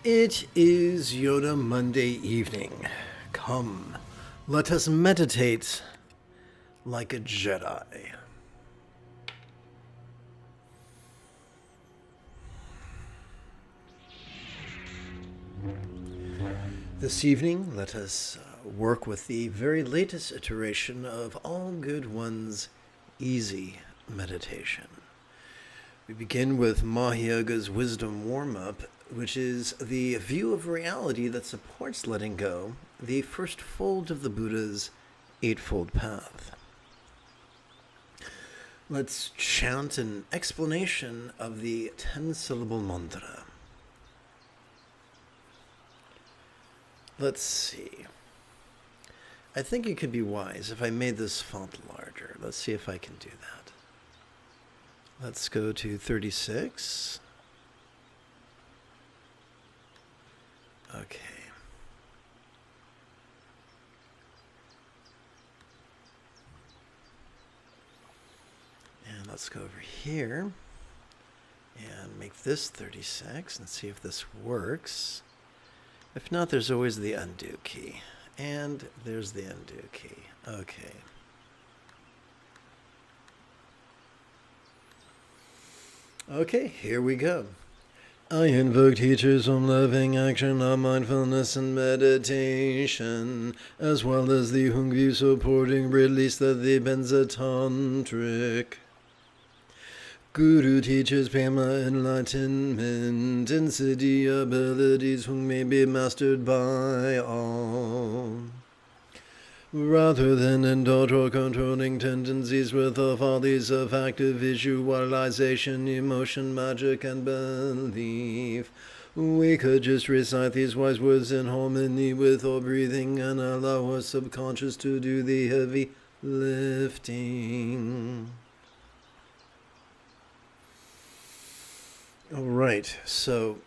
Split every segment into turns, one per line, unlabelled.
It is Yoda Monday evening. Come, let us meditate like a Jedi. This evening, let us work with the very latest iteration of All Good One's Easy Meditation. We begin with Mahayaga's Wisdom Warm-Up, which is the view of reality that supports letting go, the first fold of the Buddha's Eightfold Path. Let's chant an explanation of the 10-syllable mantra. Let's see. I think it could be wise if I made this font larger. Let's see if I can do that. Let's go to 36. Okay. And let's go over here and make this 36 and see if this works. If not, there's always the undo key. And there's the undo key. Okay. Okay, here we go. I invoke teachers from loving action of mindfulness and meditation, as well as the Hungview supporting release that the Benzatantric. Guru teaches Prema enlightenment and siddhi abilities who may be mastered by all. Rather than indulge or controlling tendencies with the follies of active visualization, emotion, magic, and belief, we could just recite these wise words in harmony with our breathing and allow our subconscious to do the heavy lifting. All right, so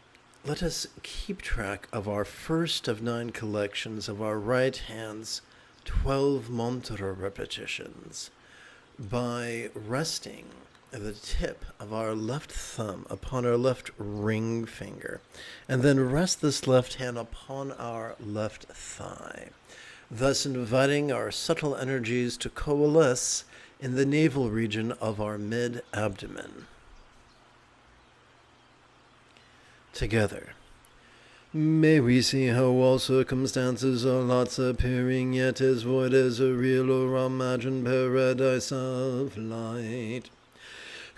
let us keep track of our first of 9 collections of our right hand's 12 mantra repetitions by resting the tip of our left thumb upon our left ring finger, and then rest this left hand upon our left thigh, thus inviting our subtle energies to coalesce in the navel region of our mid-abdomen. Together. May we see how all circumstances are lots appearing, yet as void as a real or imagined paradise of light.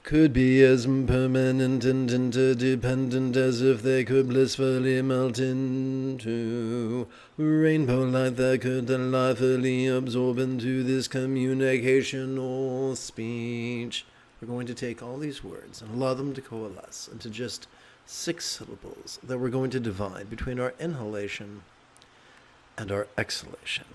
Could be as impermanent and interdependent as if they could blissfully melt into rainbow light that could delightfully absorb into this communication or speech. We're going to take all these words and allow them to coalesce into just 6 syllables that we're going to divide between our inhalation and our exhalation.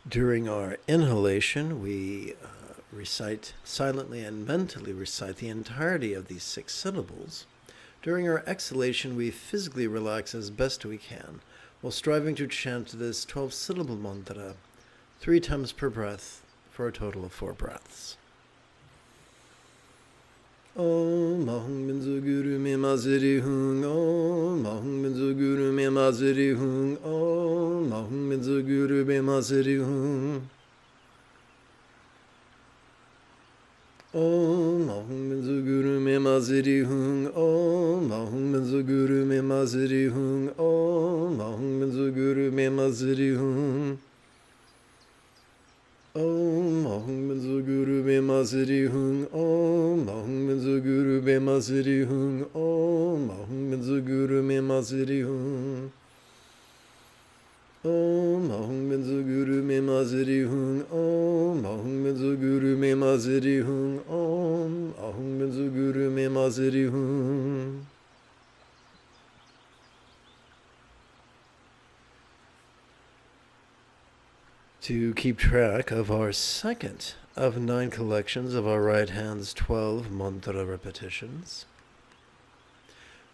During our inhalation, we recite silently and mentally recite the entirety of these 6 syllables. During our exhalation, we physically relax as best we can, while striving to chant this 12-syllable mantra 3 times per breath for a total of 4 breaths. Om Ahum Binzu Guru Me Maziri Hung Om Ahum Binzu Guru Me Maziri Hung Om Ahum Binzu Guru Me Maziri Hung Om Ahum Binzu Guru Me Maziri Hung Om Ahum Binzu Guru Me Maziri Hung Om Ahum Binzu Guru Me Maziri Hung Om Ahum Binzu Guru Me Maziri Hung Om Ahum Binzu Guru Me Maziri Hung Om Ahum Binzu Guru Me Maziri Hung Om Ahum Binzu Guru Me Maziri Hung Om Ahum Binzu Guru Me Maziri Hung Om Ahum Binzu Guru Me Maziri Hung. To keep track of our second of 9 collections of our right hand's 12 mantra repetitions,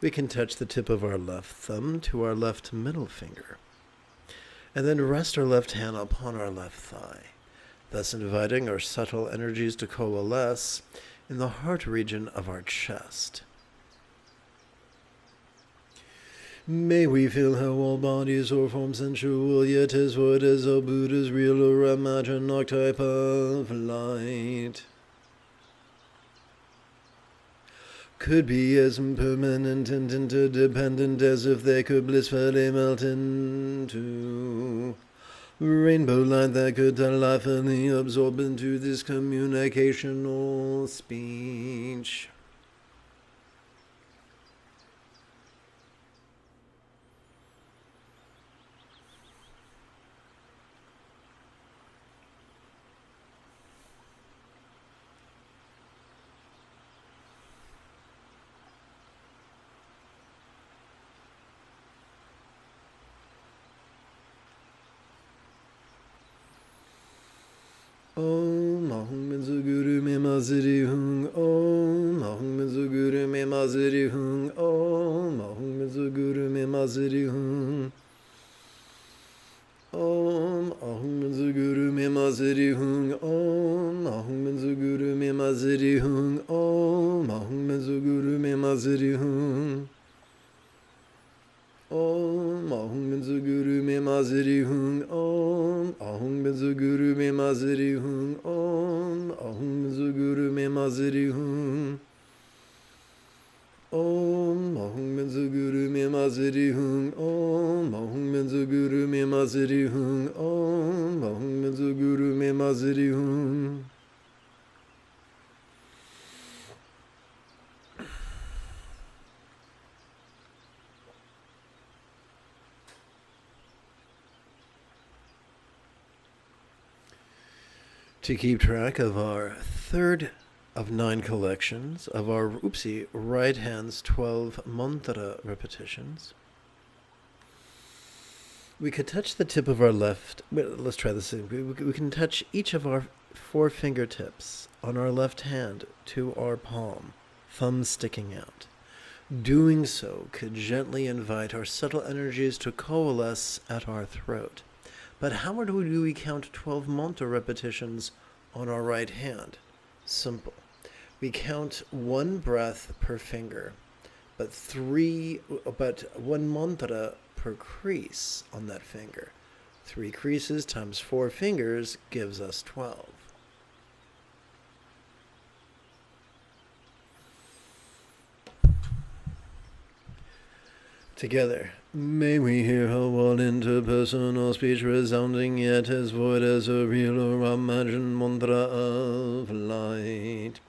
We can touch the tip of our left thumb to our left middle finger, and then rest our left hand upon our left thigh, thus inviting our subtle energies to coalesce in the heart region of our chest. May we feel how all bodies or forms sensual, yet as what is all Buddha's real or imagined archetype of light, could be as impermanent and interdependent as if they could blissfully melt into rainbow light that could delightfully absorb into this communicational speech. Om Ahum Menzuguru Me Maziri Hung. Om Ahum Menzuguru Me Maziri Hung. Om Ahum Menzuguru Me Maziri Hung. Om Ahum Menzuguru Me Maziri Hung. Om Ahum Menzuguru Me Maziri Hung. Om Ahum Menzuguru Me Maziri Hung. Om Ahum Menzuguru Me Maziri Hung. Om Ahum Menzuguru Me Maziri Hung. Om Ahum Menzuguru Me Maziri Hung. Om Ahum Menzuguru Me Maziri Hung. Om Ahum Menzuguru Me Maziri Hung. Om Ahum Menzuguru Me Maziri Hung. To keep track of our third of 9 collections of our, right hand's 12 mantra repetitions, we could touch the tip of our left, let's try this again. We can touch each of our 4 fingertips on our left hand to our palm, thumb sticking out. Doing so could gently invite our subtle energies to coalesce at our throat. But how do we count 12 mantra repetitions on our right hand? Simple. We count 1 breath per finger, but 1 mantra per crease on that finger. 3 creases times 4 fingers gives us 12. Together, may we hear how all interpersonal speech resounding yet as void as a real or imagined mantra of light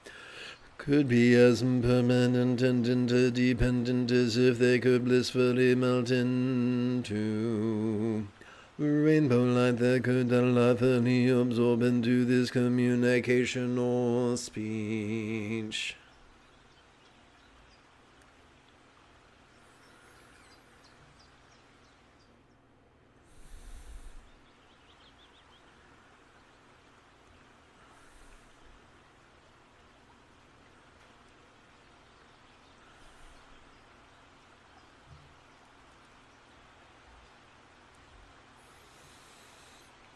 could be as impermanent and interdependent as if they could blissfully melt into rainbow light that could delightfully absorb into this communication or speech.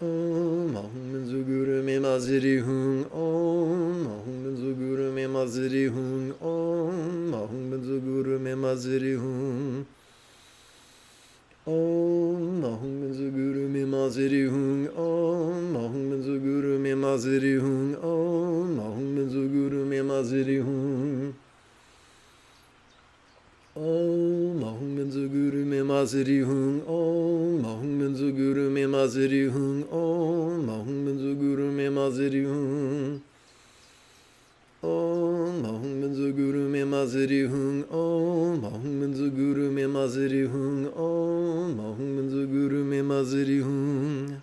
Om Ahum Menzuguru Me Maziri Hung. Om Ahum Menzuguru Me Maziri Hung. Om Ahum Menzuguru Me Maziri Hung. Om Ahum Menzuguru Me Maziri Hung. Om Ahum Menzuguru Me Maziri Hung. Om Ahum Menzuguru Me Maziri Hung. Om Ahum Menzuguru Me Maziri Hung. Om Ahum Menzuguru Me Maziri Hung. Om Ahum Menzuguru Me Maziri Hung. Om Ahum Menzuguru Me Maziri Hung. Om Ahum Menzuguru Me Maziri Hung. Om Ahum Menzuguru Me Maziri Hung.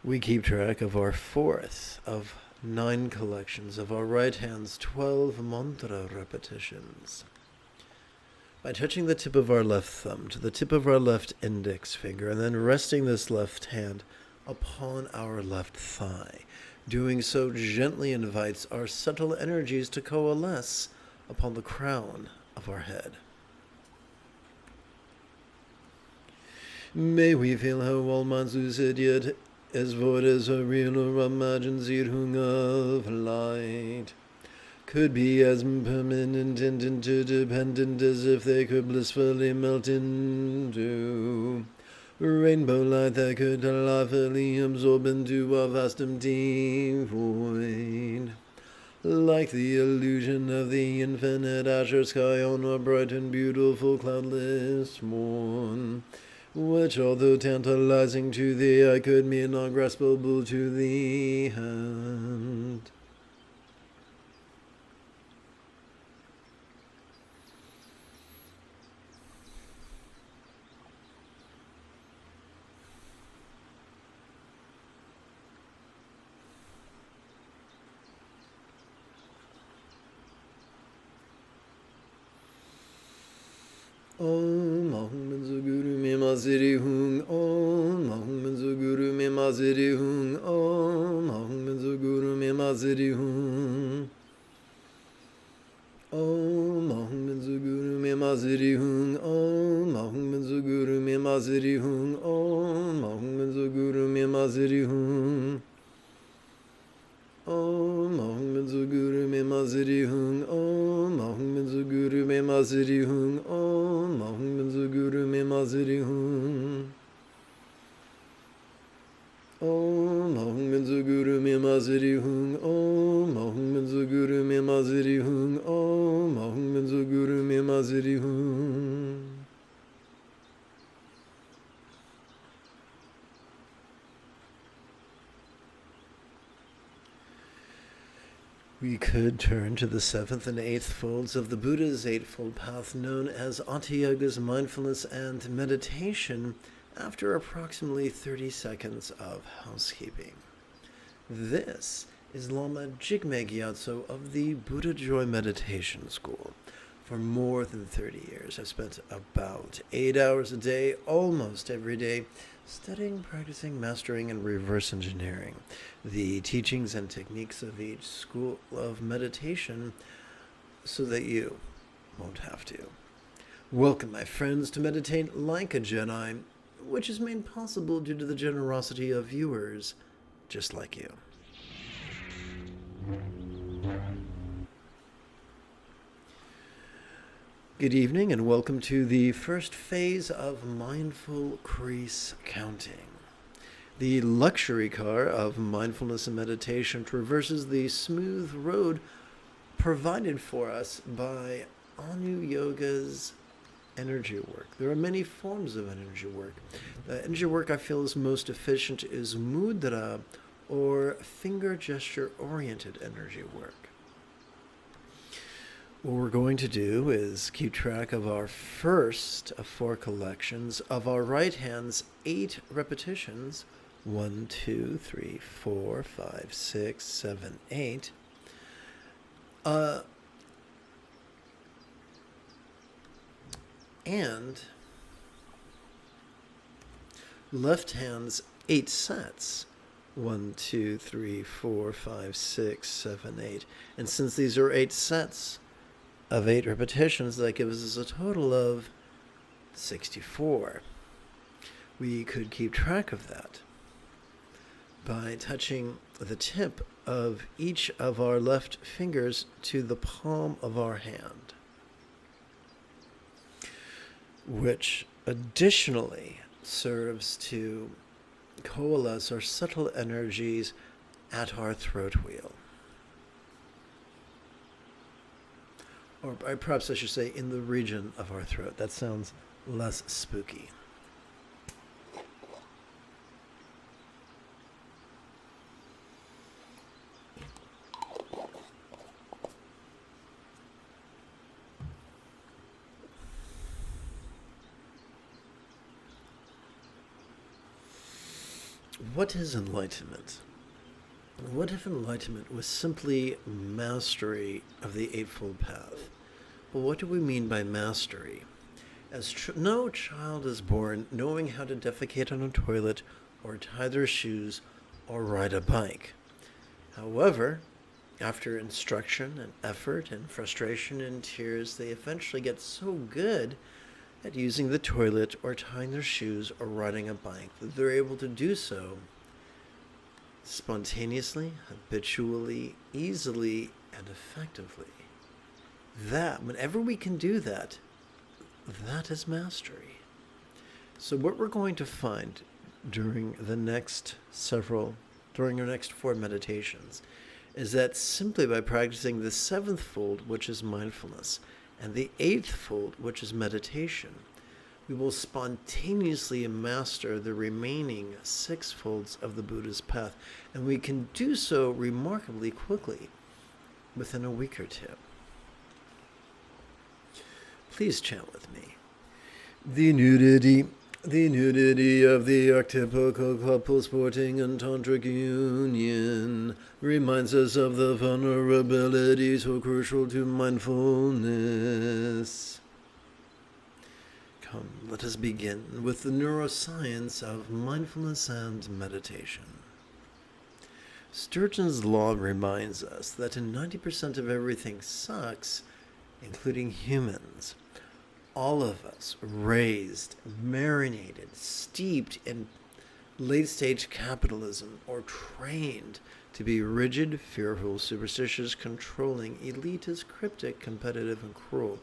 We keep track of our 4th of 9 collections of our right hand's 12 mantra repetitions by touching the tip of our left thumb to the tip of our left index finger and then resting this left hand upon our left thigh. Doing so gently invites our subtle energies to coalesce upon the crown of our head. May we feel how all minds lucid yet as void as a real or imagined Zirhung of light could be as permanent and interdependent as if they could blissfully melt into rainbow light that could lawfully absorb into a vast empty void. Like the illusion of the infinite azure sky on a bright and beautiful cloudless morn, which, although tantalizing to the eye, could be ungraspable to the hand. Om Ahum Benzo Guru Me Maziri Hung. Om Ahum Benzo Guru Me Maziri Hung. Om Ahum Benzo Guru Me Maziri Hung. Om Ahum Benzo Guru Me Maziri Hung. Om Ahum Benzo Guru Me Maziri Hung. Om Ahum Benzo Guru Me Maziri Hung. Om Ahum Benzo Guru Me Maziri Hung. Om Ahum Benzo Guru Me Maziri Hung. Om Ahum Benzo Guru Me Maziri Hung. Om Ahum Benzo Guru Me Maziri Hung. Om Ahum Benzo Guru Me Maziri Hung. Om Ahum Benzo Guru Me Maziri Hung. We could turn to the seventh and eighth folds of the Buddha's Eightfold Path, known as Hatha Yoga's mindfulness and meditation, after approximately 30 seconds of housekeeping. This is Lama Jigme Gyatso of the Buddha Joy Meditation School. For more than 30 years, I've spent about 8 hours a day, almost every day, studying, practicing, mastering, and reverse engineering the teachings and techniques of each school of meditation so that you won't have to. Welcome, my friends, to Meditate Like a Jedi, which is made possible due to the generosity of viewers just like you. Good evening and welcome to the first phase of mindful crease counting. The luxury car of mindfulness and meditation traverses the smooth road provided for us by Anu Yoga's energy work. There are many forms of energy work. The energy work I feel is most efficient is mudra, or finger gesture-oriented energy work. What we're going to do is keep track of our first of 4 collections of our right hand's 8 repetitions. 1, 2, 3, 4, 5, 6, 7, 8. And left hand's 8 sets. 1, 2, 3, 4, 5, 6, 7, 8. And since these are 8 sets of 8 repetitions, that gives us a total of 64. We could keep track of that by touching the tip of each of our left fingers to the palm of our hand, which additionally serves to coalesce our subtle energies at our throat wheel. Or perhaps I should say in the region of our throat. That sounds less spooky. What is enlightenment? What if enlightenment was simply mastery of the Eightfold Path? Well, what do we mean by mastery? As no child is born knowing how to defecate on a toilet or tie their shoes, or ride a bike. However, after instruction and effort and frustration and tears, they eventually get so good at using the toilet or tying their shoes or riding a bike that they're able to do so spontaneously, habitually, easily, and effectively. That, whenever we can do that, that is mastery. So what we're going to find during our next 4 meditations is that simply by practicing the 7th fold, which is mindfulness, and the 8th fold, which is meditation, we will spontaneously master the remaining 6 folds of the Buddha's path, and we can do so remarkably quickly within a week or two. Please chant with me. The nudity of the archetypical couple sporting in tantric union reminds us of the vulnerability so crucial to mindfulness. Come, let us begin with the neuroscience of mindfulness and meditation. Sturgeon's law reminds us that in 90% of everything sucks, including humans, all of us raised, marinated, steeped in late-stage capitalism, or trained to be rigid, fearful, superstitious, controlling, elitist, cryptic, competitive, and cruel.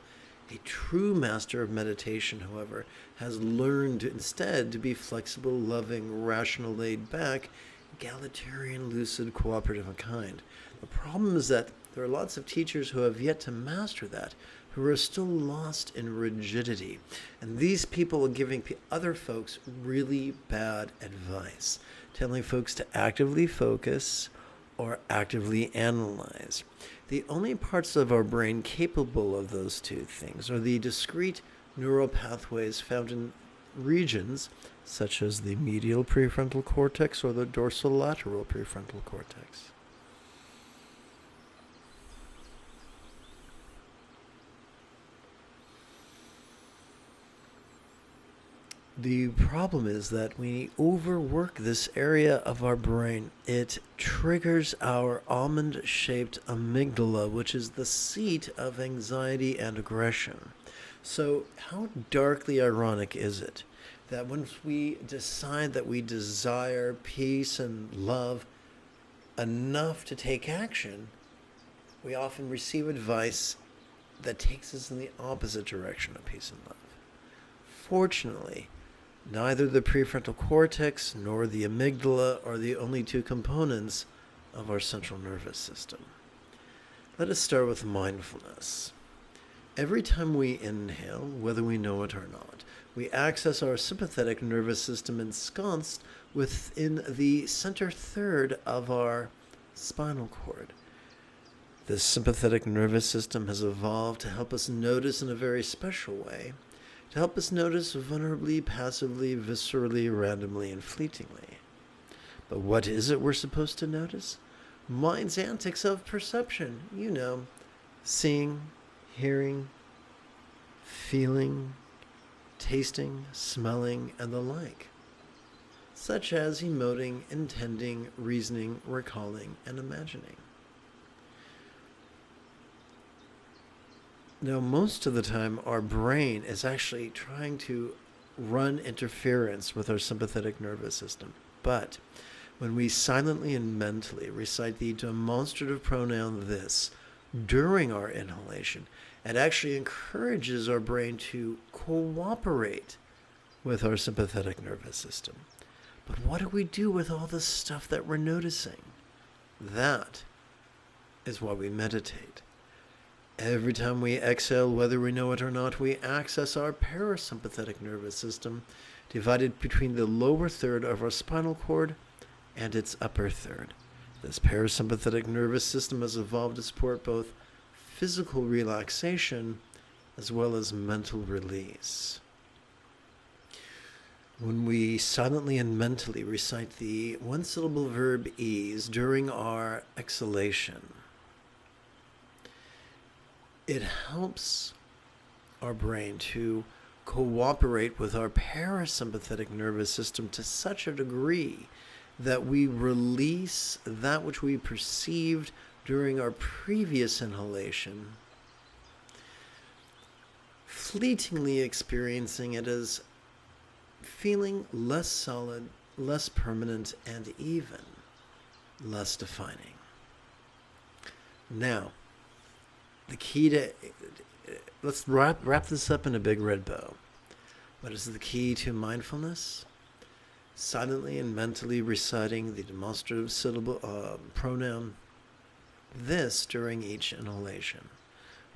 A true master of meditation, however, has learned instead to be flexible, loving, rational, laid-back, egalitarian, lucid, cooperative, and kind. The problem is that there are lots of teachers who have yet to master that, who are still lost in rigidity. And these people are giving other folks really bad advice, telling folks to actively focus or actively analyze. The only parts of our brain capable of those two things are the discrete neural pathways found in regions such as the medial prefrontal cortex or the dorsolateral prefrontal cortex. The problem is that when we overwork this area of our brain, it triggers our almond-shaped amygdala, which is the seat of anxiety and aggression. So how darkly ironic is it that once we decide that we desire peace and love enough to take action, we often receive advice that takes us in the opposite direction of peace and love? Fortunately, neither the prefrontal cortex nor the amygdala are the only two components of our central nervous system. Let us start with mindfulness. Every time we inhale, whether we know it or not, we access our sympathetic nervous system ensconced within the center third of our spinal cord. This sympathetic nervous system has evolved to help us notice in a very special way, to help us notice vulnerably, passively, viscerally, randomly, and fleetingly. But what is it we're supposed to notice? Mind's antics of perception. You know, seeing, hearing, feeling, tasting, smelling, and the like. Such as emoting, intending, reasoning, recalling, and imagining. Now, most of the time, our brain is actually trying to run interference with our sympathetic nervous system. But when we silently and mentally recite the demonstrative pronoun this during our inhalation, it actually encourages our brain to cooperate with our sympathetic nervous system. But what do we do with all this stuff that we're noticing? That is why we meditate. Every time we exhale, whether we know it or not, we access our parasympathetic nervous system, divided between the lower third of our spinal cord and its upper third. This parasympathetic nervous system has evolved to support both physical relaxation as well as mental release. When we silently and mentally recite the one-syllable verb ease during our exhalation, it helps our brain to cooperate with our parasympathetic nervous system to such a degree that we release that which we perceived during our previous inhalation, fleetingly experiencing it as feeling less solid, less permanent, and even less defining. Now, the key to... let's wrap this up in a big red bow. What is the key to mindfulness? Silently and mentally reciting the demonstrative syllable pronoun this during each inhalation.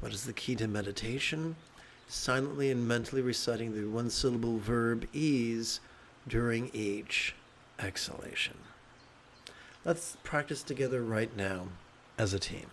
What is the key to meditation? Silently and mentally reciting the one-syllable verb ease during each exhalation. Let's practice together right now as a team.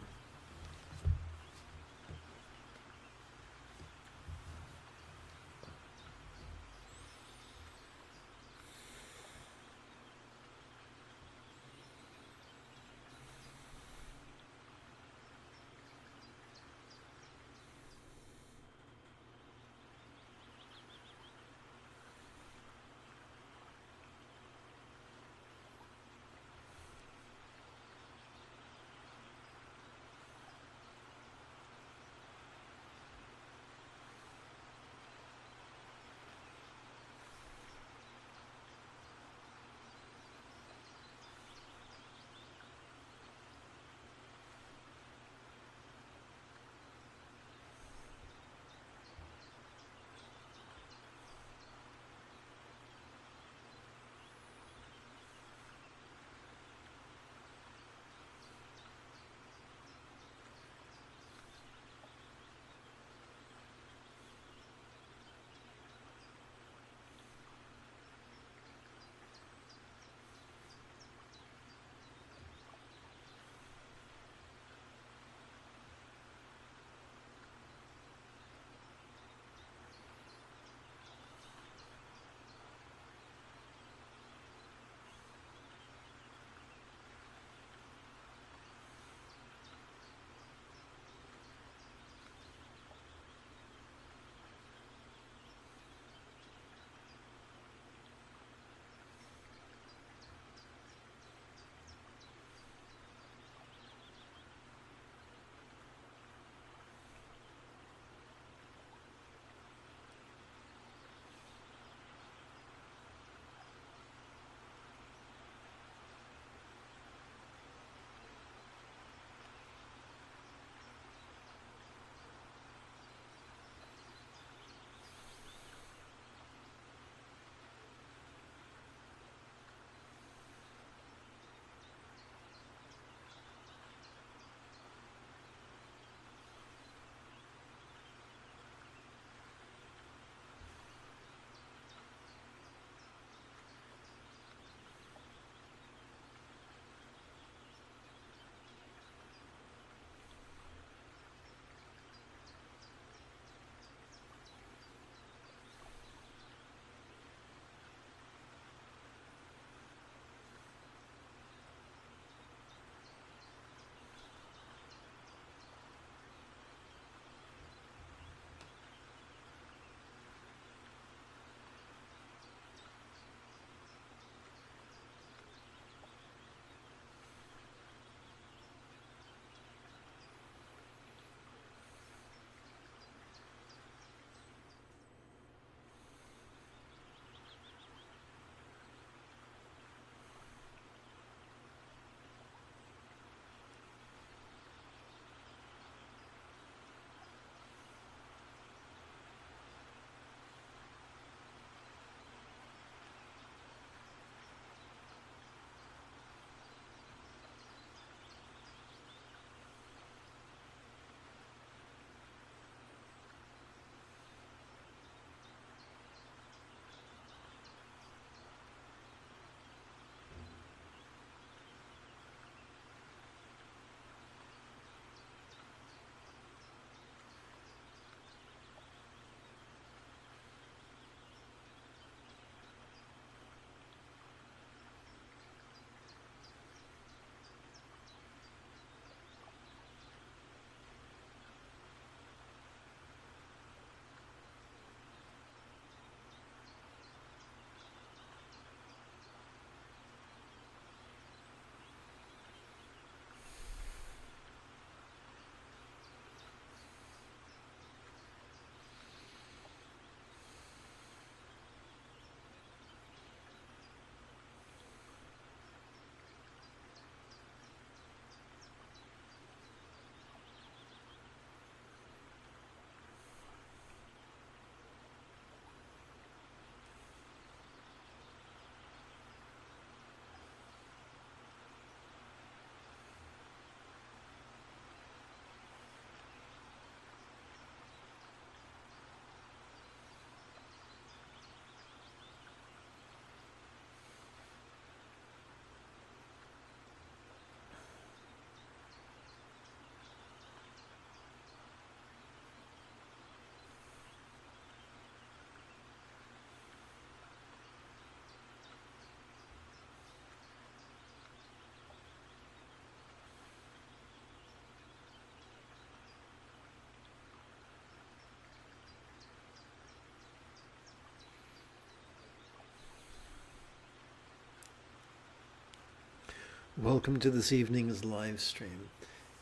Welcome to this evening's live stream,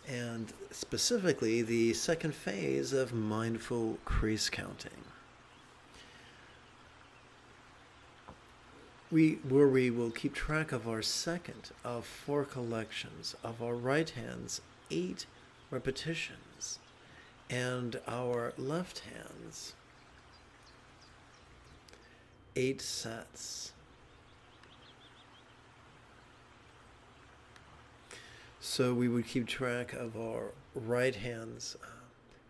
and specifically the second phase of mindful crease counting. We will keep track of our second of 4 collections, of our right hand's 8 repetitions, and our left hand's 8 sets. So we would keep track of our right hands.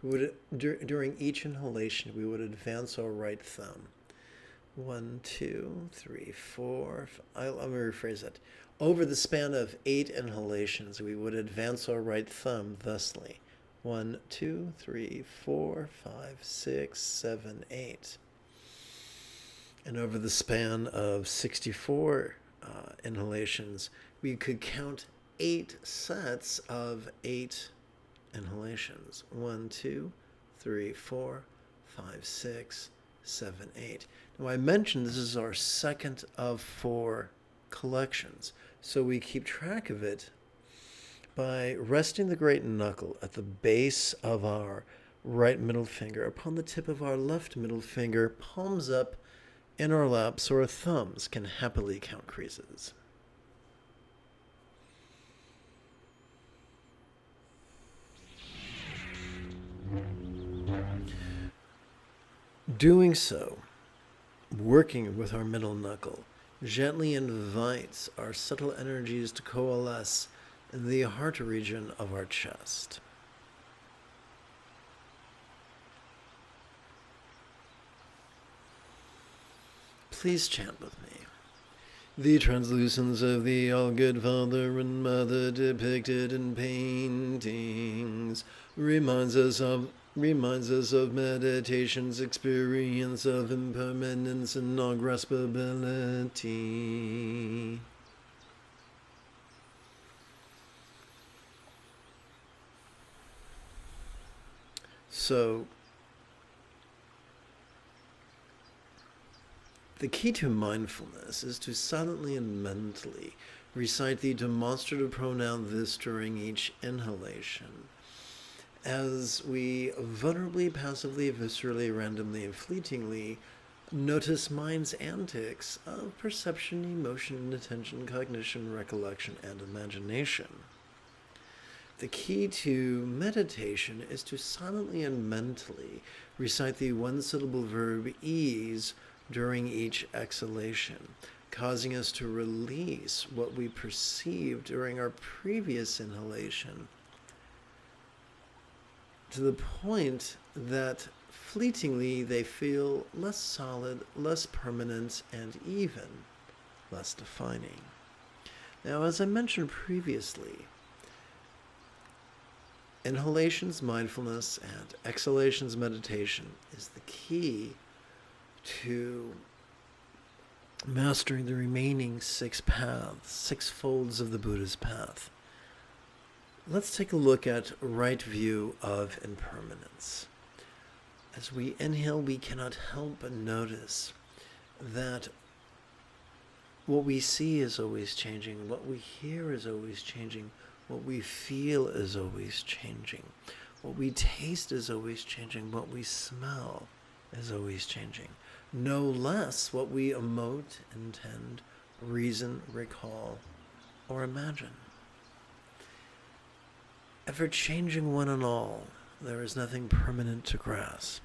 During each inhalation, we would advance our right thumb. 1, 2, 3, 4. Let me rephrase that. Over the span of 8 inhalations, we would advance our right thumb thusly. 1, 2, 3, 4, 5, 6, 7, 8. And over the span of 64 inhalations, we could count 8 sets of 8 inhalations. 1, 2, 3, 4, 5, 6, 7, 8. Now I mentioned this is our second of 4 collections, so we keep track of it by resting the great knuckle at the base of our right middle finger upon the tip of our left middle finger, palms up in our lap so our thumbs can happily count creases. Doing so, working with our middle knuckle, gently invites our subtle energies to coalesce in the heart region of our chest. Please chant with me. The translucence of the all-good Father and Mother depicted in paintings reminds us of meditation's experience of impermanence and non-graspability. So, the key to mindfulness is to silently and mentally recite the demonstrative pronoun this during each inhalation, as we vulnerably, passively, viscerally, randomly, and fleetingly notice mind's antics of perception, emotion, attention, cognition, recollection, and imagination. The key to meditation is to silently and mentally recite the one-syllable verb ease during each exhalation, causing us to release what we perceived during our previous inhalation, to the point that fleetingly they feel less solid, less permanent, and even less defining. Now, as I mentioned previously, inhalations mindfulness and exhalations meditation is the key to mastering the remaining 6 paths, 6 folds of the Buddha's path. Let's take a look at right view of impermanence. As we inhale, we cannot help but notice that what we see is always changing, what we hear is always changing, what we feel is always changing, what we taste is always changing, what we smell is always changing. No less what we emote, intend, reason, recall, or imagine. Ever changing one and all, there is nothing permanent to grasp.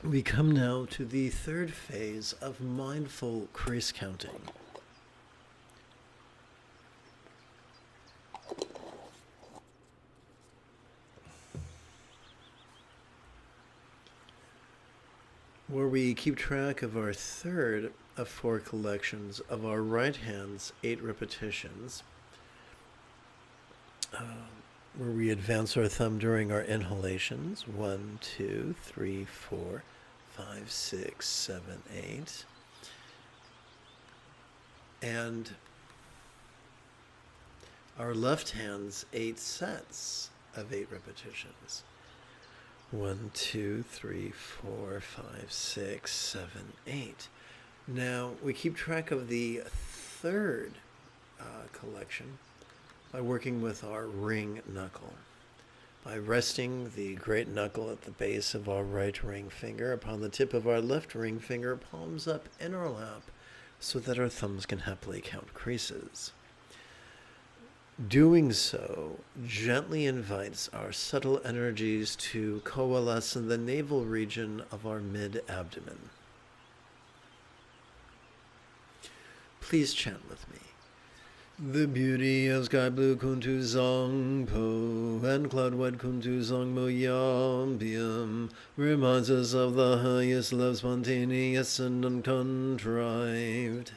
We come now to the third phase of mindful crease counting. Where we keep track of our third of 4 collections of our right hand's 8 repetitions, where we advance our thumb during our inhalations. 1, 2, 3, 4, 5, 6, 7, 8. And our left hand's 8 sets of 8 repetitions. 1, 2, 3, 4, 5, 6, 7, 8. Now, we keep track of the third collection by working with our ring knuckle. By resting the great knuckle at the base of our right ring finger upon the tip of our left ring finger, palms up in our lap, so that our thumbs can happily count creases. Doing so gently invites our subtle energies to coalesce in the navel region of our mid-abdomen. Please chant with me. The beauty of sky blue kuntu zangpo and cloud white kuntu zangmo yambium reminds us of the highest love, spontaneous and uncontrived.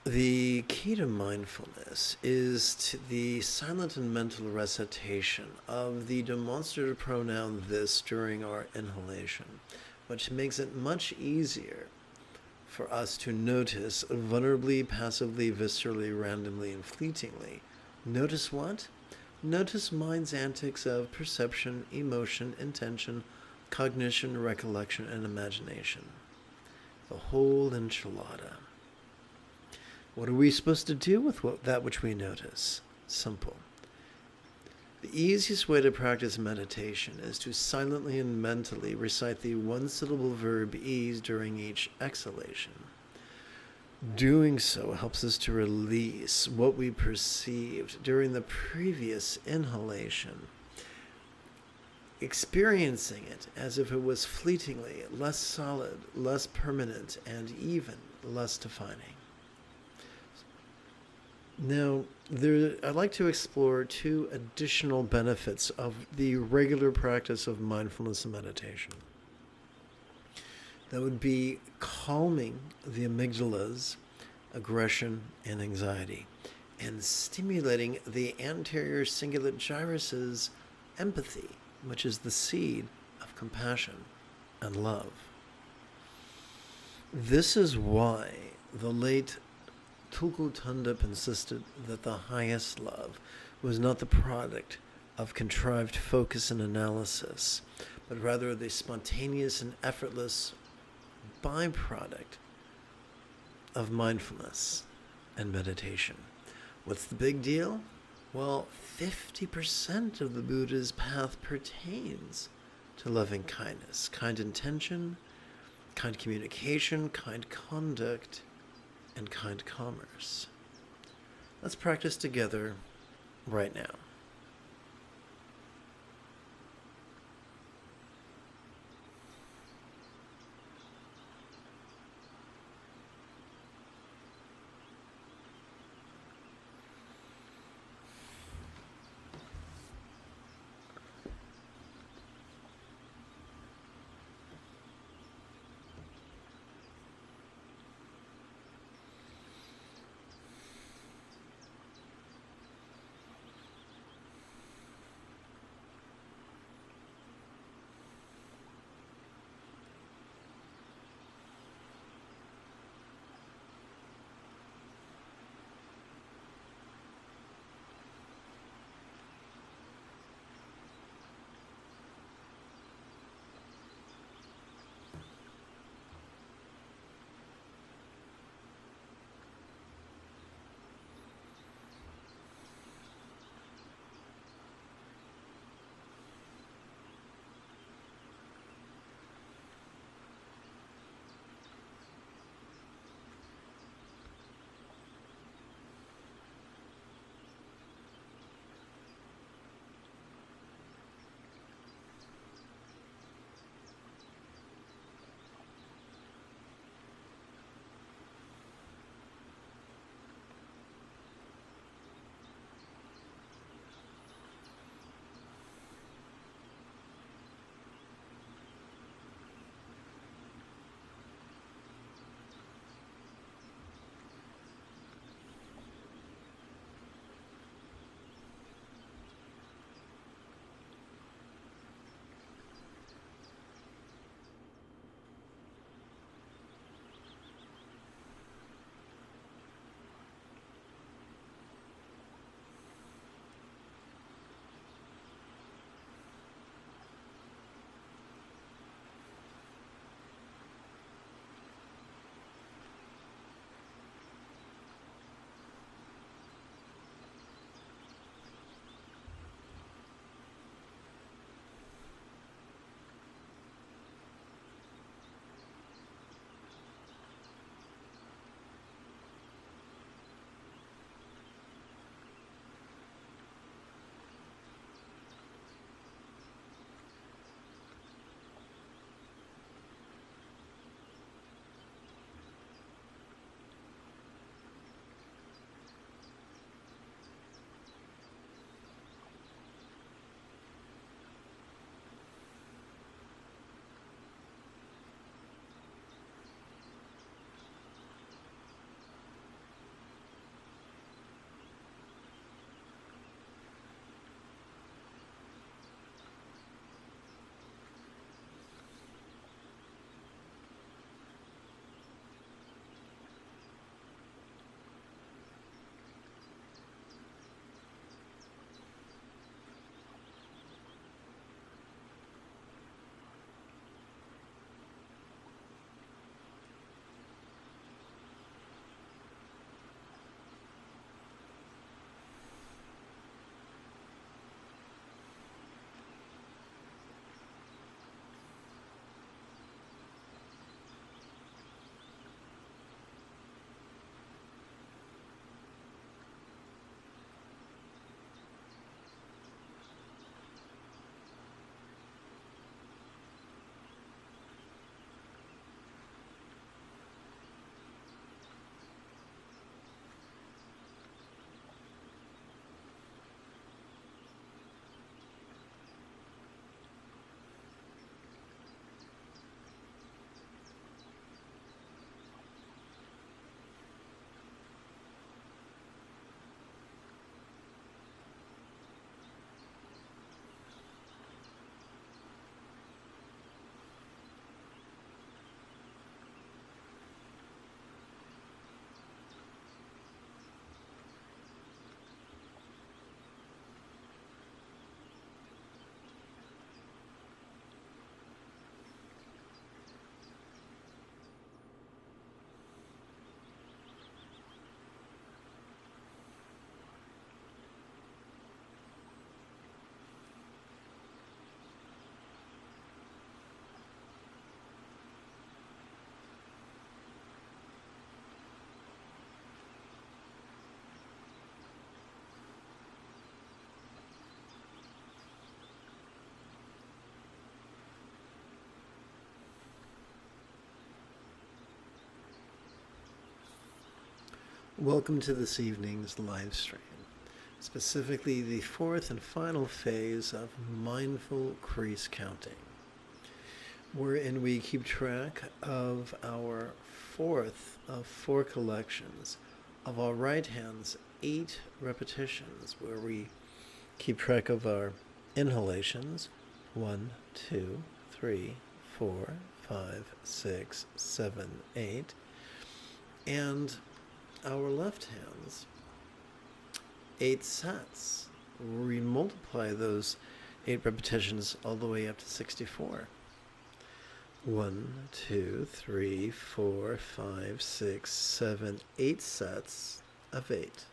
The key to mindfulness is to the silent and mental recitation of the demonstrative pronoun this during our inhalation, which makes it much easier for us to notice vulnerably, passively, viscerally, randomly, and fleetingly. Notice what? Notice mind's antics of perception, emotion, intention, cognition, recollection, and imagination. The whole enchilada. What are we supposed to do with that which we notice? Simple. The easiest way to practice meditation is to silently and mentally recite the one-syllable verb ease during each exhalation. Doing so helps us to release what we perceived during the previous inhalation, experiencing it as if it was fleetingly less solid, less permanent, and even less defining. Now, I'd like to explore 2 additional benefits of the regular practice of mindfulness and meditation. That would be calming the amygdala's aggression and anxiety, and stimulating the anterior cingulate gyrus's empathy, which is the seed of compassion and love. This is why the late Tulku Thondup insisted that the highest love was not the product of contrived focus and analysis, but rather the spontaneous and effortless byproduct of mindfulness and meditation. What's the big deal? Well, 50% of the Buddha's path pertains to loving kindness, kind intention, kind communication, kind conduct, and kind commerce. Let's practice together right now. Welcome to this evening's live stream, specifically the fourth and final phase of mindful crease counting, wherein we keep track of our fourth of 4 collections of our right hand's 8 repetitions, where we keep track of our inhalations 1, 2, 3, 4, 5, 6, 7, 8, and our left hand's 8 sets. We multiply those 8 repetitions all the way up to 64. 1, 2, 3, 4, 5, 6, 7, 8 sets of 8.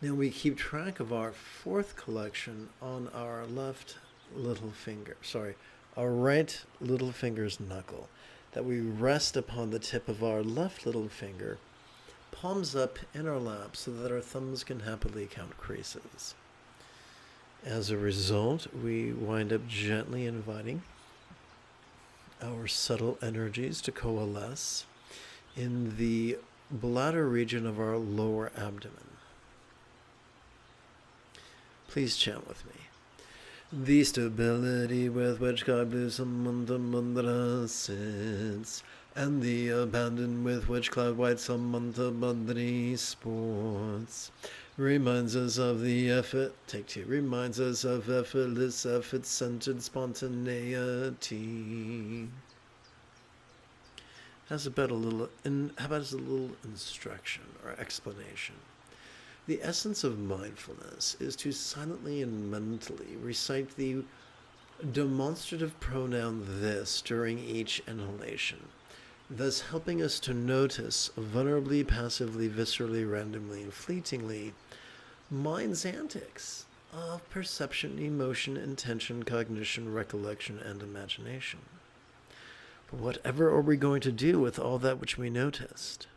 Now we keep track of our fourth collection on our our right little finger's knuckle, that we rest upon the tip of our left little finger, palms up in our lap so that our thumbs can happily count creases. As a result, we wind up gently inviting our subtle energies to coalesce in the bladder region of our lower abdomen. Please chant with me. The stability with which God Blue Samantha Mandra sits, and the abandon with which Cloud White Samantha Badri sports, reminds us of effortless, effort-centered spontaneity. How about a little instruction or explanation? The essence of mindfulness is to silently and mentally recite the demonstrative pronoun this during each inhalation, thus helping us to notice vulnerably, passively, viscerally, randomly, and fleetingly mind's antics of perception, emotion, intention, cognition, recollection, and imagination. But whatever are we going to do with all that which we noticed?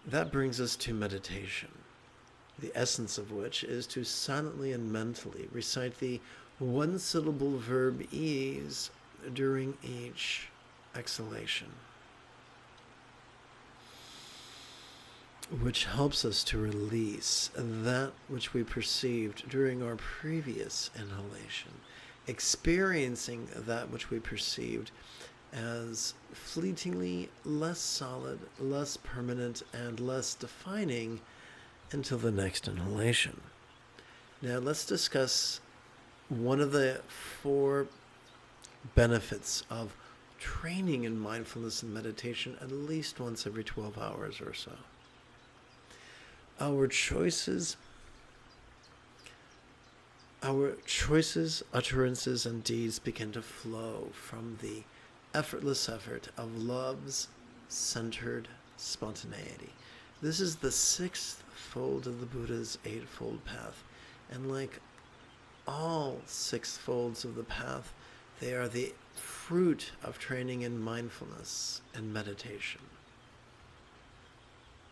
That brings us to meditation, the essence of which is to silently and mentally recite the one-syllable verb ease during each exhalation, which helps us to release that which we perceived during our previous inhalation, experiencing that which we perceived as fleetingly less solid, less permanent, and less defining until the next inhalation. Now let's discuss one of the 4 benefits of training in mindfulness and meditation at least once every 12 hours or so. Our choices, utterances, and deeds begin to flow from the effortless effort of love's centered spontaneity. This is the 6th fold of the Buddha's 8-fold path, and like all 6 folds of the path, they are the fruit of training in mindfulness and meditation.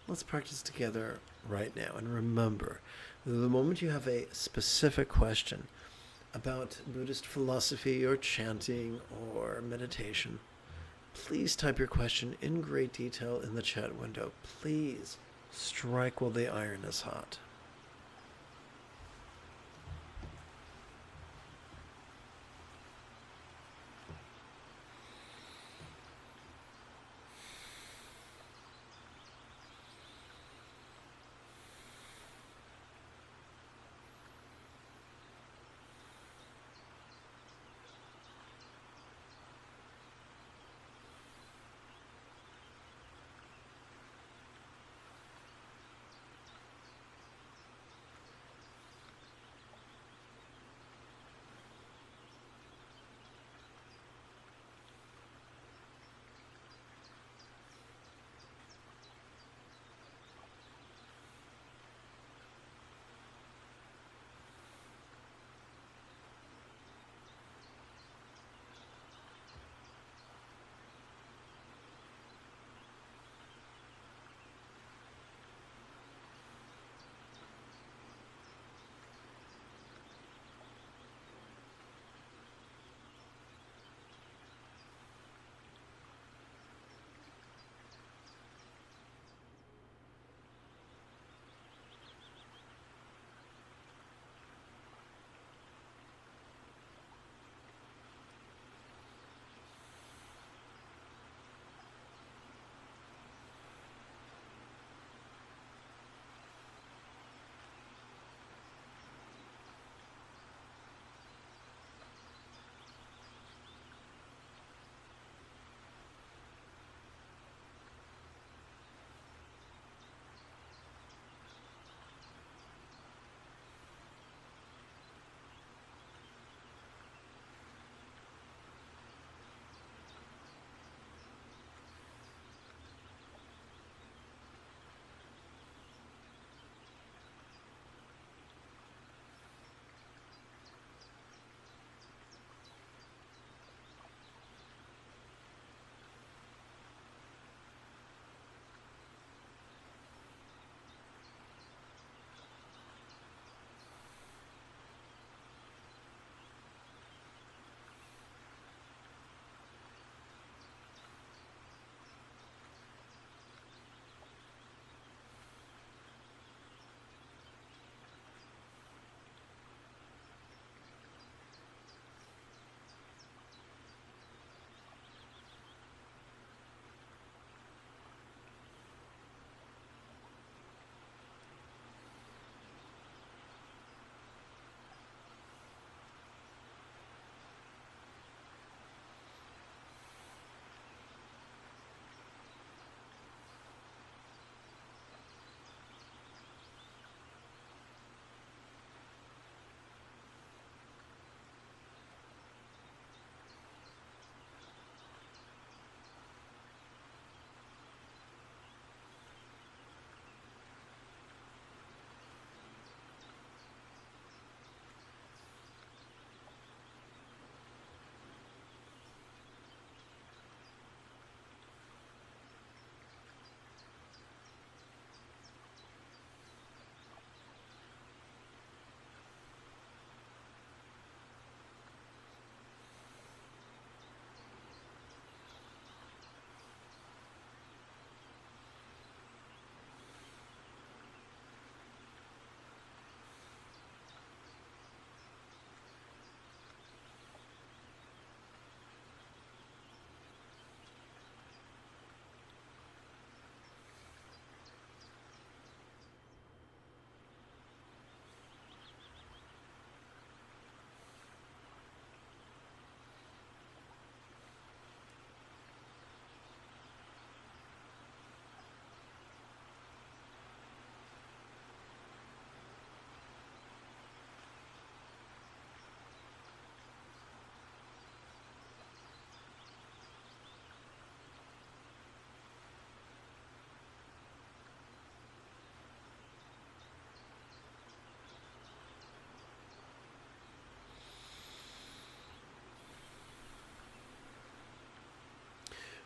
Let's practice together right now, and remember, the moment you have a specific question about Buddhist philosophy or chanting or meditation, please type your question in great detail in the chat window. Please strike while the iron is hot.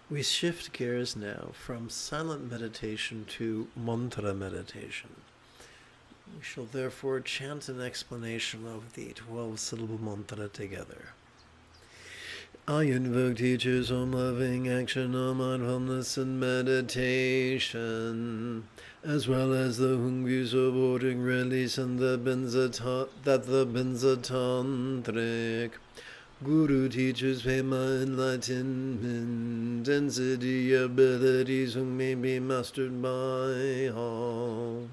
We shift gears now from silent meditation to mantra meditation. We shall therefore chant an explanation of the 12-syllable mantra together. I invoke teachers on loving action, on mindfulness and meditation, as well as the Hungry supporting release and the Benzatantric Guru teaches Pema enlightenment, density abilities who may be mastered by all.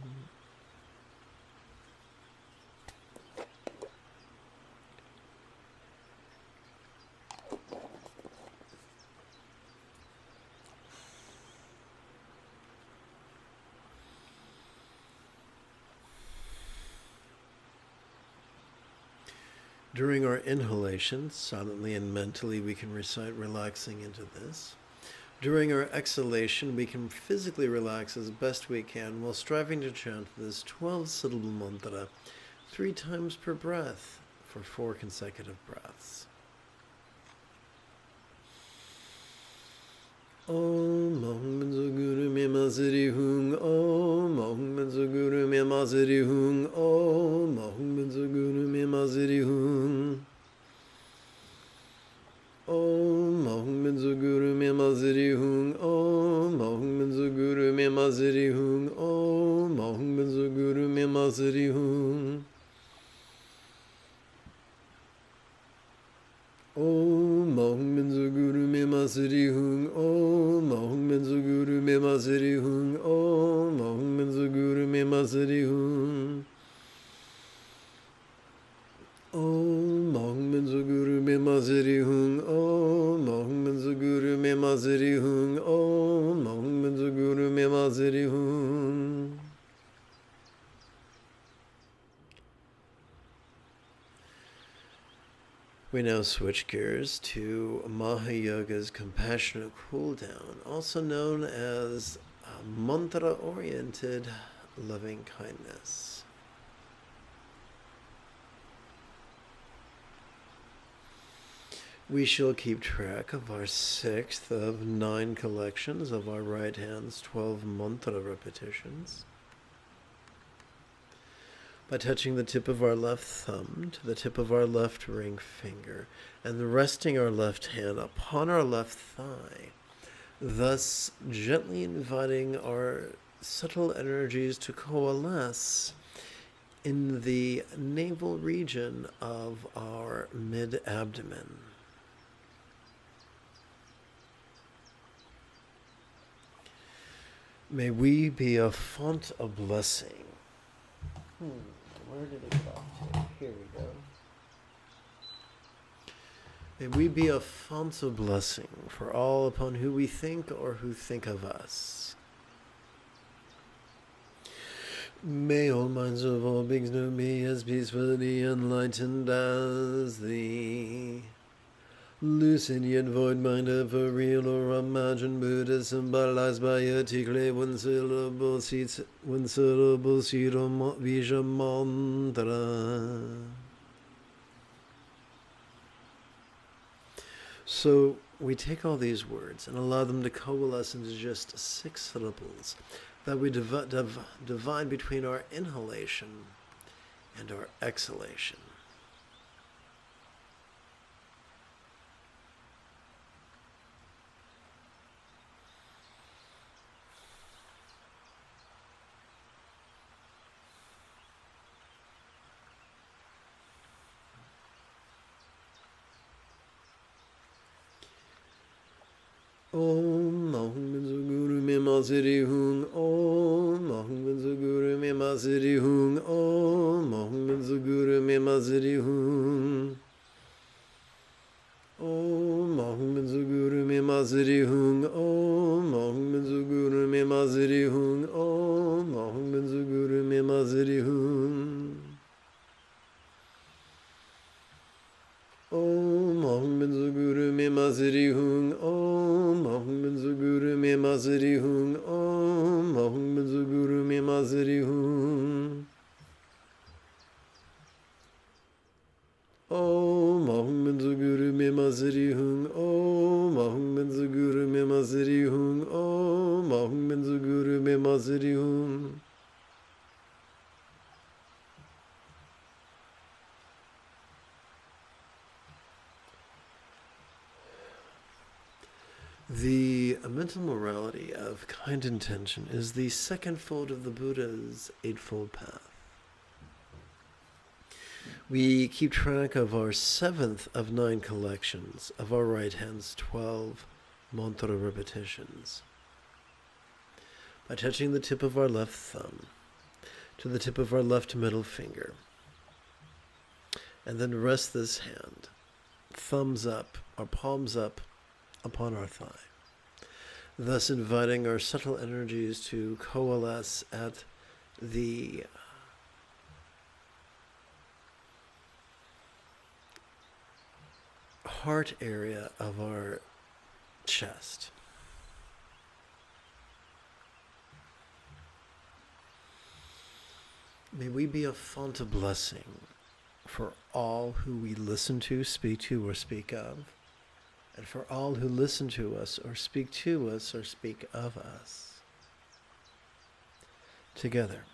During our inhalation, silently and mentally, we can recite relaxing into this. During our exhalation, we can physically relax as best we can while striving to chant this 12-syllable mantra 3 times per breath for 4 consecutive breaths. Om Mahum Benzo Guru Me Masiri Hung Om Mahum Benzo Guru Me Masiri Hung Om Mahum Benzo Guru Me Masiri Hung Om Mahum Benzo Guru Me Masiri Hung Om Mahum Benzo Guru Me Masiri Hung Om Mahum Benzo Guru Me Masiri Hung Om Mahum Benzo Guru Me Masiri Hung Om Mahum Benzo Guru Me Masiri Hung Om Mahum Benzo Guru Me Masiri Hung Om Mahum Benzo Guru Me Masiri Hung Om Mahum Benzo Guru Me Masiri Hung Om Mahum Benzo Guru Me Masiri Hung. We now switch gears to Mahayoga's compassionate cool down, also known as mantra-oriented loving kindness. We shall keep track of our 6th of 9 collections of our right hand's 12 mantra repetitions by touching the tip of our left thumb to the tip of our left ring finger and resting our left hand upon our left thigh, thus gently inviting our subtle energies to coalesce in the navel region of our mid-abdomen. May we be a font of blessing. Where did it go to? Here we go. May we be a font of blessing for all upon who we think or who think of us. May all minds of all beings know me as peacefully enlightened as thee. Lucid yet void mind of a real or imagined Buddha symbolized by a tikle one syllable Vija mantra. So we take all these words and allow them to coalesce into just 6 syllables that we divide between our inhalation and our exhalation. Om Mahum Benzo Guru Me Masiri Hung Om Mahum Benzo Guru Me Masiri Hung Om Mahum Benzo Guru Me Masiri Hung Om Mahum Benzo Guru Me Masiri Hung Om Mahum Benzo Guru Me Masiri Hung Om Mahum Benzo Guru Me Masiri Hung Om Mahum Benzo Guru Me Masiri Hung Om Mahum Benzo Guru Me Masiri Hung Om Mahum Benzo Guru Me Masiri Hung Om Mahum Benzo Benzu Guru Mima Siri Hung Om Ahum Benzu Guru Mima Siri Hung Om Ahum Benzu Guru Mima Siri Hung. The mental morality of kind intention is the second fold of the Buddha's Eightfold Path. We keep track of our 7th of 9 collections of our right hand's 12 mantra repetitions by touching the tip of our left thumb to the tip of our left middle finger, and then rest this hand, thumbs up, our palms up, upon our thigh, thus inviting our subtle energies to coalesce at the heart area of our chest. May we be a font of blessing for all who we listen to, speak to, or speak of, and for all who listen to us or speak to us or speak of us. Together.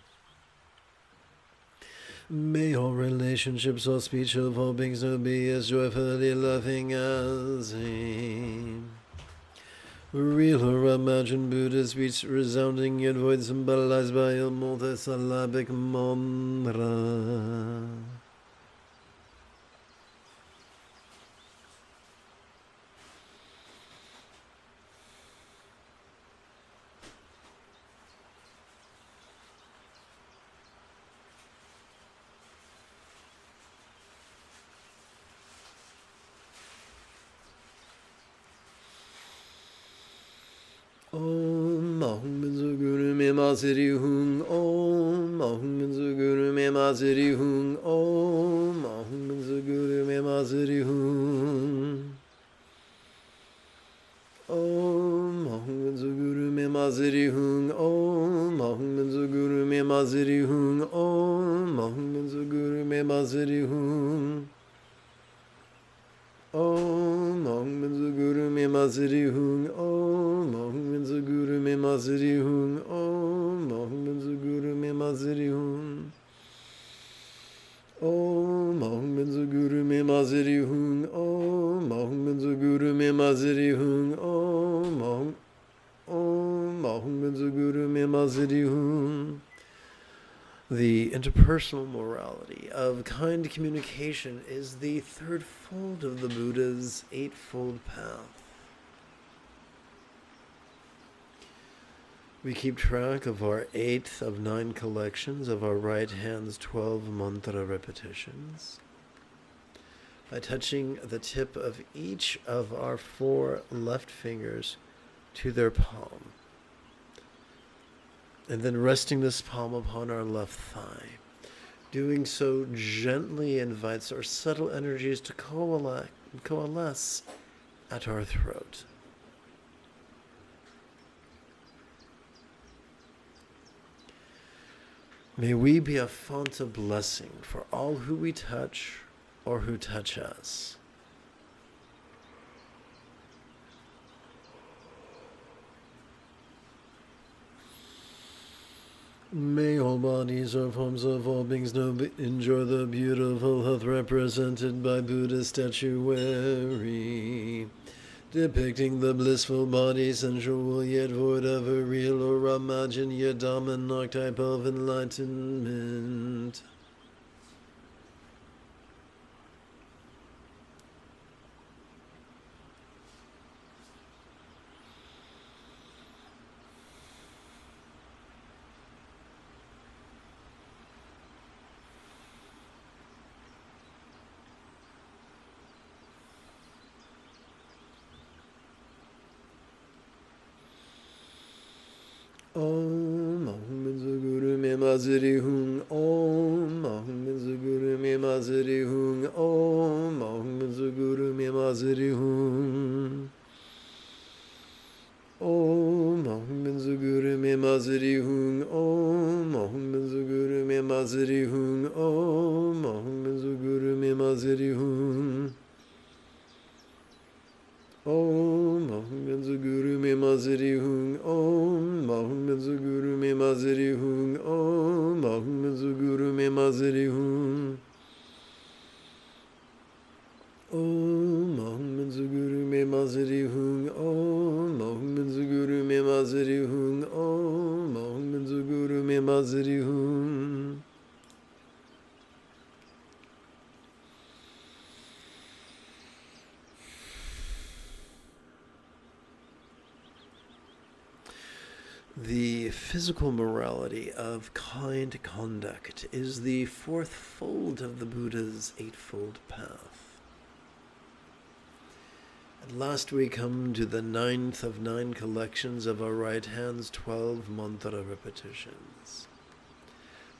May all relationships, all speech of all beings now be as joyfully loving as a real or imagined Buddha speech resounding yet void symbolized by a multisyllabic mantra. Om Ahum Benzu Guru Mima Siri Hung Om Ahum Benzu Guru Mima Siri Hung Om Ahum Benzu Guru Mima Siri Hung Om Ahum Benzu Guru Mima Siri Hung Om Ahum Benzu Guru Mima Siri Hung Om Ahum Benzu Guru Mima Siri Hung Om Ahum Benzu Guru Mima Siri Hung Om Ahum Benzu Guru Mima Siri Hung Om Ahum Benzu Guru Mima Siri Hung Om Ahum Benzu Guru Mima Siri Hung Om Ahum Benzu Guru Mima Siri Hung Om Ahum Benzu Guru Mima Siri Hung. The interpersonal morality of kind communication is the third fold of the Buddha's Eightfold Path. We keep track of our 8th of 9 collections of our right hand's 12 mantra repetitions by touching the tip of each of our 4 left fingers to their palm, and then resting this palm upon our left thigh. Doing so gently invites our subtle energies to coalesce at our throat. May we be a font of blessing for all who we touch or who touch us. May all bodies or forms of all beings know enjoy the beautiful health represented by Buddha's statuary, depicting the blissful body, sensual yet void of a real or imagined yet dominant archetype of enlightenment. Om Ahum Benzu Guru Mima Siri Hung Om Ahum Benzu Guru Mima Siri Hung Om Ahum Benzu Guru Mima Siri Hung Om Ahum Benzu Guru Mima Siri Hung Om Ahum Benzu Guru Mima Siri Hung Om Ahum Benzu Guru Mima Siri Hung maziri hung om, Mahum Guru me maziri hung om, Mahum Guru me maziri hung. Om Mahum Guru me maziri hung om, Mahum Guru me maziri hung om, Mahum Guru me maziri hung. The physical morality of kind conduct is the fourth fold of the Buddha's eightfold path. At last we come to the 9th of 9 collections of our right hand's 12 mantra repetitions,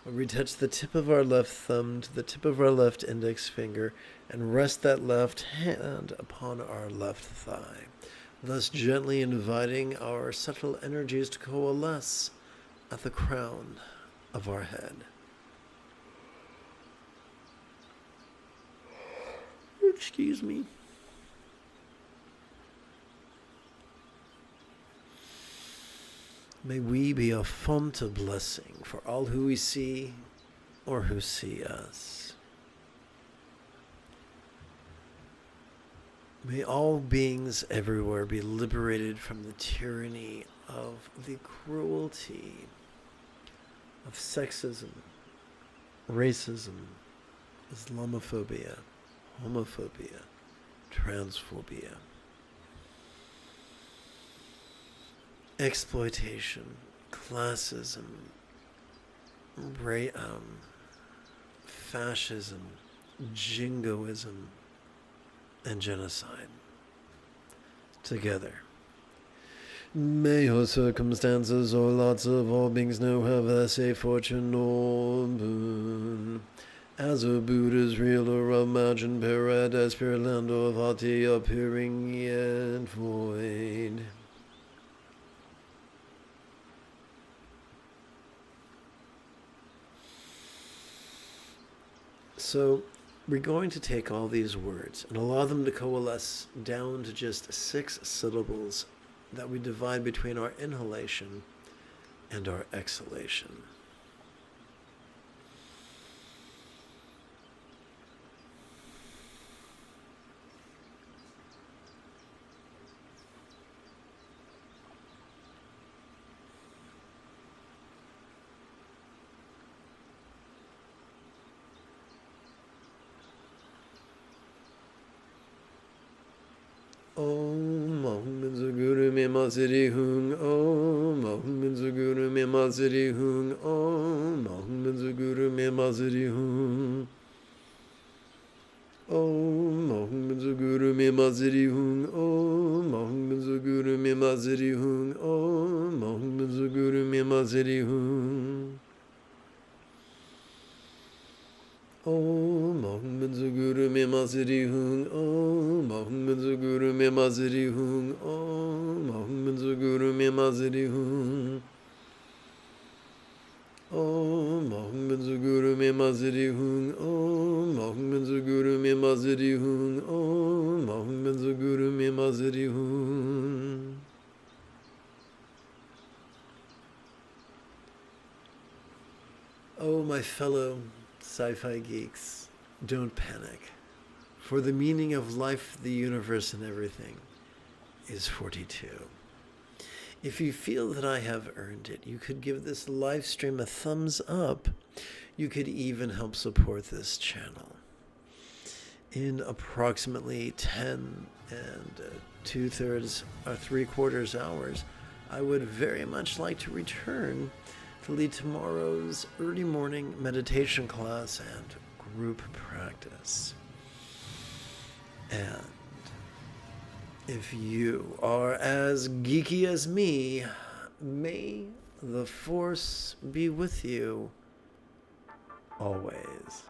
where we touch the tip of our left thumb to the tip of our left index finger and rest that left hand upon our left thigh, thus gently inviting our subtle energies to coalesce at the crown of our head. Excuse me. May we be a font of blessing for all who we see or who see us. May all beings everywhere be liberated from the tyranny of the cruelty of sexism, racism, Islamophobia, homophobia, transphobia, exploitation, classism, fascism, jingoism, and genocide. Together. May your circumstances or lots of all beings know have a safe fortune or boon. As a Buddha's real or imagined paradise, pure land or vati appearing yet void. So, we're going to take all these words and allow them to coalesce down to just 6 syllables that we divide between our inhalation and our exhalation. Om Mahum Guru me maziri hung om, Mahum Guru me maziri hung om, Mahum Guru me maziri hung. Om Mahum Guru me maziri hung om, Mahum Guru me maziri hung om, Mahum Guru me maziri hung. Om Mahum Guru me maziri hung om, Mahum Guru me maziri hung om, Mahum Guru me maziri hung. Om Mahum Guru me maziri hung om, Mahum Guru me maziri hung om, Mahum Guru me maziri hung. Oh, my fellow sci-fi geeks, don't panic, for the meaning of life, the universe, and everything is 42. If you feel that I have earned it, you could give this live stream a thumbs up. You could even help support this channel. In approximately 10 and 2/3 or 3/4 hours, I would very much like to return to lead tomorrow's early morning meditation class and group practice. And if you are as geeky as me, may the force be with you always.